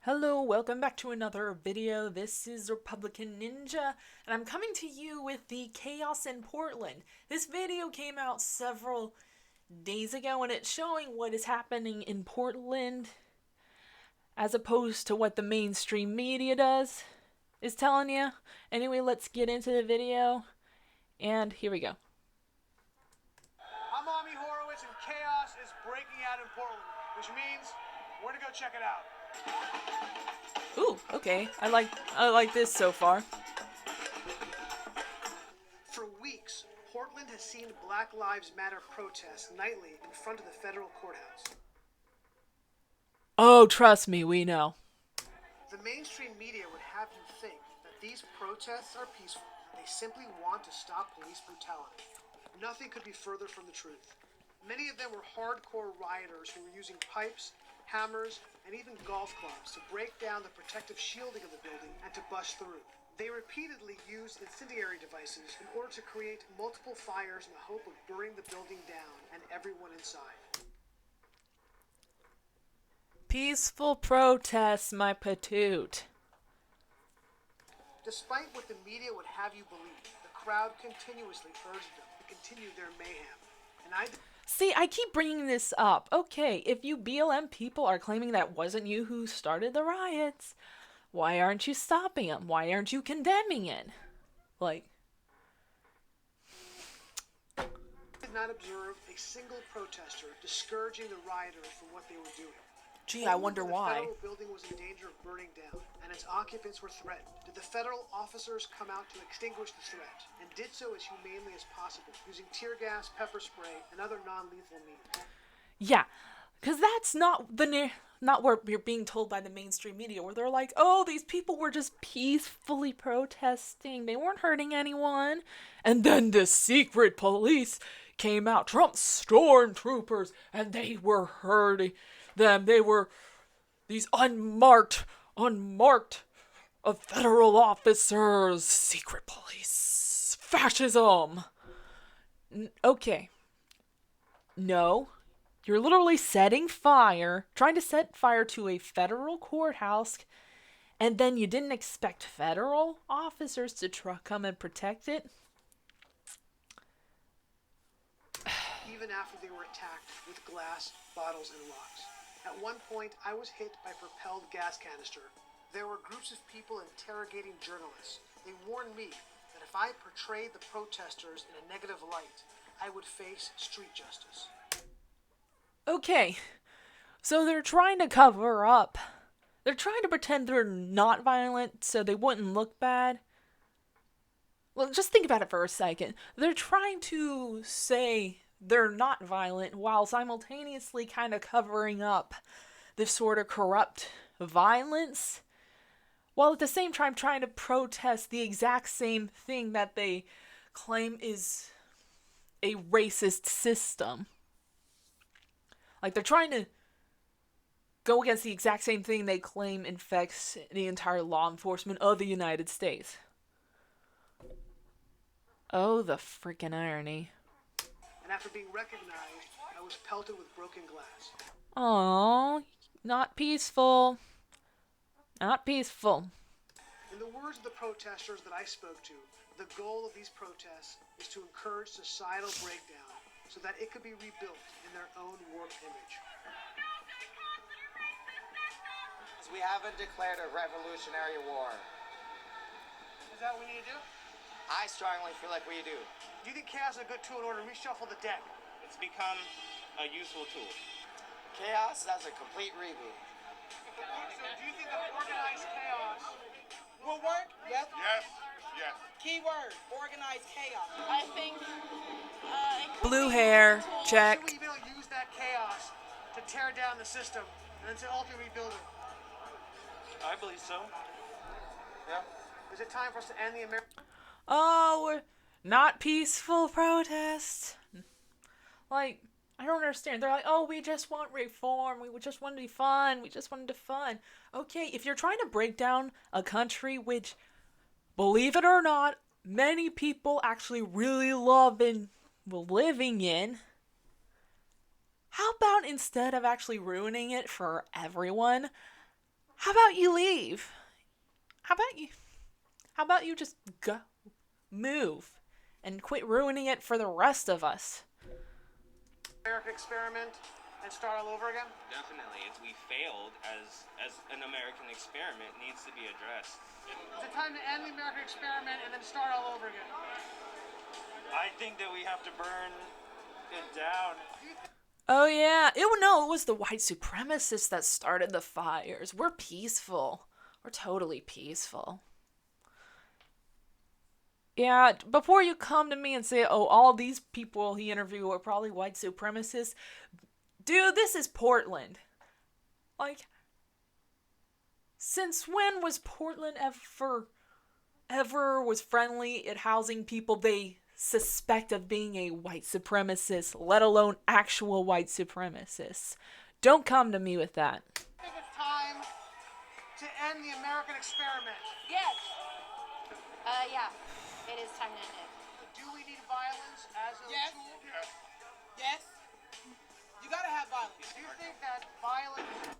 Hello, welcome back to another video. This is Republican Ninja, and I'm coming to you with the chaos in Portland. This video came out several days ago, and it's showing what is happening in Portland as opposed to what the mainstream media is telling you. Anyway, let's get into the video, and here we go. I'm Ami Horowitz, and chaos is breaking out in Portland, which means we're gonna go check it out. Ooh, okay. I like this so far. For weeks, Portland has seen Black Lives Matter protests nightly in front of the federal courthouse. Oh, trust me, we know. The mainstream media would have you think that these protests are peaceful. They simply want to stop police brutality. Nothing could be further from the truth. Many of them were hardcore rioters who were using pipes, hammers, and even golf clubs to break down the protective shielding of the building and to bust through. They repeatedly used incendiary devices in order to create multiple fires in the hope of burning the building down and everyone inside. Peaceful protests, my patoot. Despite what the media would have you believe, the crowd continuously urged them to continue their mayhem. See, I keep bringing this up. Okay, if you BLM people are claiming that wasn't you who started the riots, why aren't you stopping them? Why aren't you condemning it? Like, did not observe a single protester discouraging the rioters from what they were doing. Gee, I wonder why. The federal building was in danger of burning down, and its occupants were threatened. Did the federal officers come out to extinguish the threat, and did so as humanely as possible, using tear gas, pepper spray, and other non-lethal means? Yeah, because that's not what you're being told by the mainstream media, where they're like, oh, these people were just peacefully protesting. They weren't hurting anyone. And then the secret police came out, Trump's stormtroopers, and they were hurting them. They were these unmarked of federal officers, secret police, fascism. Okay. No, you're literally trying to set fire to a federal courthouse, and then you didn't expect federal officers to come and protect it? Even after they were attacked with glass, bottles, and rocks. At one point, I was hit by a propelled gas canister. There were groups of people interrogating journalists. They warned me that if I portrayed the protesters in a negative light, I would face street justice. Okay, so they're trying to cover up. They're trying to pretend they're not violent so they wouldn't look bad. Well, just think about it for a second. They're trying to say they're not violent while simultaneously kind of covering up this sort of corrupt violence, while at the same time trying to protest the exact same thing that they claim is a racist system. Like, they're trying to go against the exact same thing they claim infects the entire law enforcement of the United States. Oh, the freaking irony. And after being recognized, I was pelted with broken glass. Aww, not peaceful. Not peaceful. In the words of the protesters that I spoke to, the goal of these protests is to encourage societal breakdown so that it could be rebuilt in their own warped image. We haven't declared a revolutionary war. Is that what we need to do? I strongly feel like we do. Do you think chaos is a good tool in order to reshuffle the deck? It's become a useful tool. Chaos has a complete reboot. So do you think that organized chaos will work? Yes. Yes. Yes. Keyword, organized chaos. I think it could Blue be hair, a tool. check. should we be able to use that chaos to tear down the system and then to ultimately rebuild it? I believe so. Yeah. Is it time for us to end the American... Oh, we're not peaceful protests. Like, I don't understand. They're like, oh, we just want reform. We just want to be fun. We just want to fun. Okay, if you're trying to break down a country which, believe it or not, many people actually really love and living in, how about instead of actually ruining it for everyone, How about you leave? How about you? How about you just go, move, and quit ruining it for the rest of us? American experiment and start all over again? Definitely, we failed as an American experiment needs to be addressed. Is it time to end the American experiment and then start all over again? I think that we have to burn it down. Oh yeah, it was the white supremacists that started the fires. We're peaceful. We're totally peaceful. Yeah, before you come to me and say, oh, all these people he interviewed were probably white supremacists. Dude, this is Portland. Like, since when was Portland ever was friendly at housing people they suspect of being a white supremacist, let alone actual white supremacists? Don't come to me with that. I think it's time to end the American experiment. Yes. Yeah. It is time to end it. Do we need violence as a Yes. tool? Yes. You gotta have violence. Do you think that violence...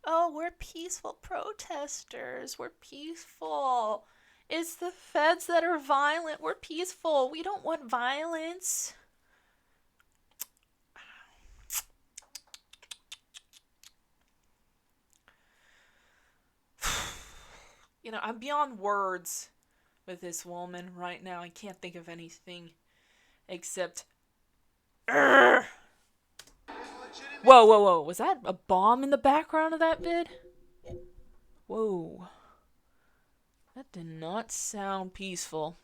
Oh, we're peaceful protesters. We're peaceful. It's the feds that are violent. We're peaceful. We don't want violence. You know, I'm beyond words with this woman right now. I can't think of anything except... Urgh. Whoa, whoa, whoa. Was that a bomb in the background of that vid? Whoa. That did not sound peaceful.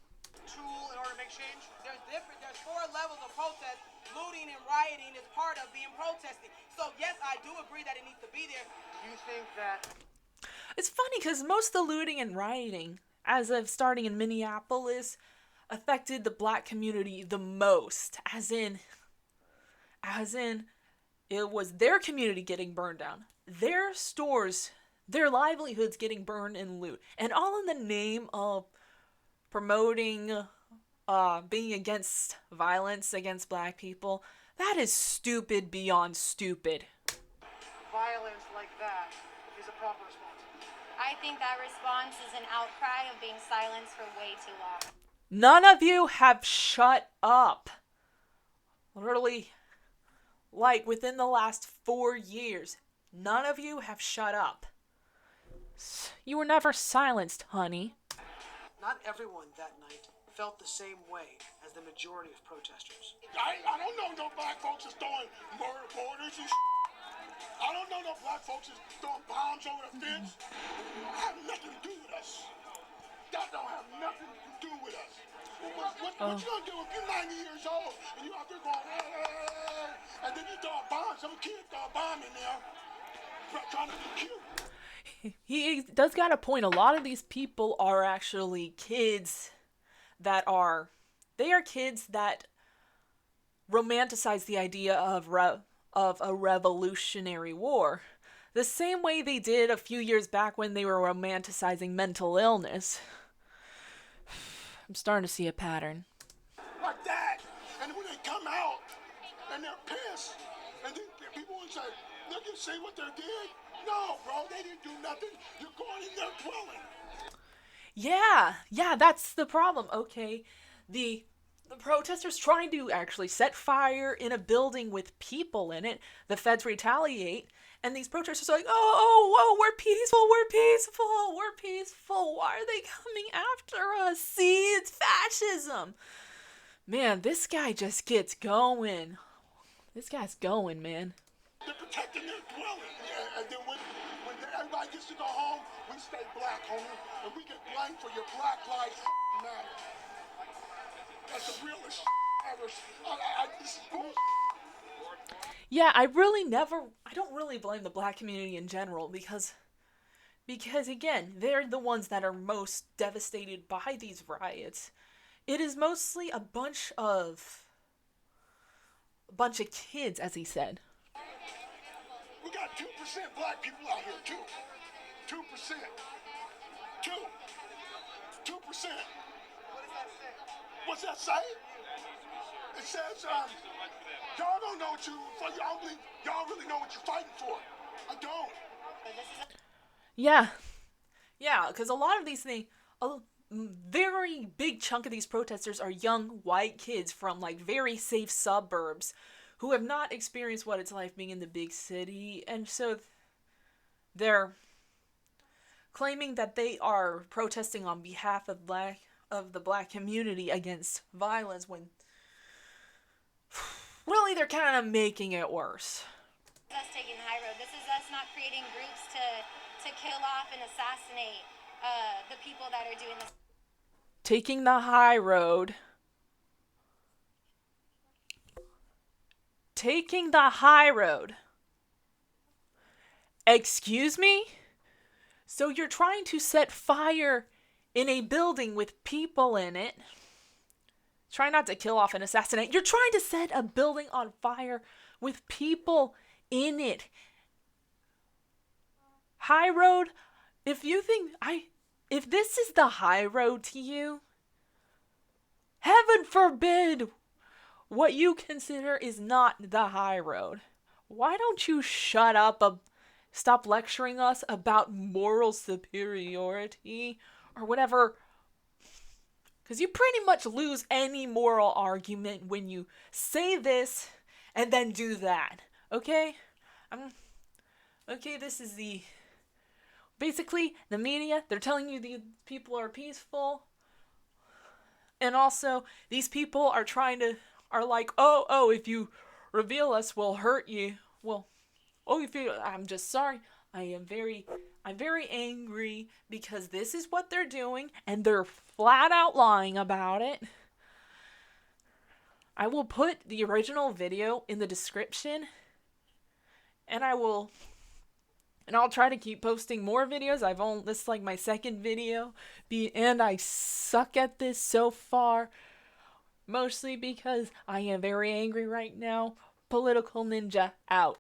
tool in order to make change? There's 4 levels of protest. Looting and rioting is part of being protesting. So yes, I do agree that it needs to be there. Do you think that... It's funny because most of the looting and rioting, as of starting in Minneapolis, affected the black community the most. As in, it was their community getting burned down. Their stores, their livelihoods getting burned and loot. And all in the name of promoting being against violence against black people. That is stupid beyond stupid. violence like that is a proper response? I think that response is an outcry of being silenced for way too long. None of you have shut up. Literally, like within the last 4 years, none of you have shut up. You were never silenced, honey. Not everyone that night felt the same way as the majority of protesters. I don't know no black folks is throwing murder borders and I don't know no black folks is throwing bombs over the fence. That have nothing to do with us. That don't have nothing to do with us. What you gonna do if you're 90 years old and you out there going, and then you throw a bomb, some kid throw a bomb in there trying to be cute. He does got a point. A lot of these people are actually kids that are... They are kids that romanticize the idea of a revolutionary war. The same way they did a few years back when they were romanticizing mental illness. I'm starting to see a pattern. Like that. And when they come out and they're pissed, and then people will say, look and see what they did. No, bro, they didn't do nothing. You're going in their dwelling. Yeah, that's the problem. Okay, the protesters trying to actually set fire in a building with people in it. The feds retaliate, and these protesters are like, whoa, we're peaceful. Why are they coming after us? See, it's fascism. Man, this guy just gets going. This guy's going, man. They're protecting their dwelling. Yeah, and then when everybody gets to go home, we stay black, homie. And we get blamed for your Black Lives Matter. That's the realest ever. This is bullshit. Yeah, I don't really blame the black community in general because again, they're the ones that are most devastated by these riots. It is mostly a bunch of kids, as he said. We got 2% black people out here, too. 2%. 2%. What does that say? What's that say? It says, Y'all don't know what y'all believe. Y'all really know what you're fighting for. I don't. Yeah. Yeah, because a lot of these things, a very big chunk of these protesters are young white kids from like very safe suburbs who have not experienced what it's like being in the big city, and so they're claiming that they are protesting on behalf of the black community against violence when really they're kind of making it worse. Us taking the high road. This is us not creating groups to kill off and assassinate the people that are doing this. Taking the high road. Taking the high road. Excuse me? So you're trying to set fire in a building with people in it. Try not to kill off and assassinate. You're trying to set a building on fire with people in it. High road, if you think if this is the high road to you, heaven forbid what you consider is not the high road. Why don't you shut up, stop lecturing us about moral superiority or whatever? Because you pretty much lose any moral argument when you say this and then do that. Okay? Okay, this is basically, the media, they're telling you the people are peaceful. And also, these people are like, oh, if you reveal us, we'll hurt you. Well, I'm just sorry. I'm very angry because this is what they're doing and they're flat out lying about it. I will put the original video in the description, and I'll try to keep posting more videos. This is like my second video, and I suck at this so far, mostly because I am very angry right now. Political Ninja out.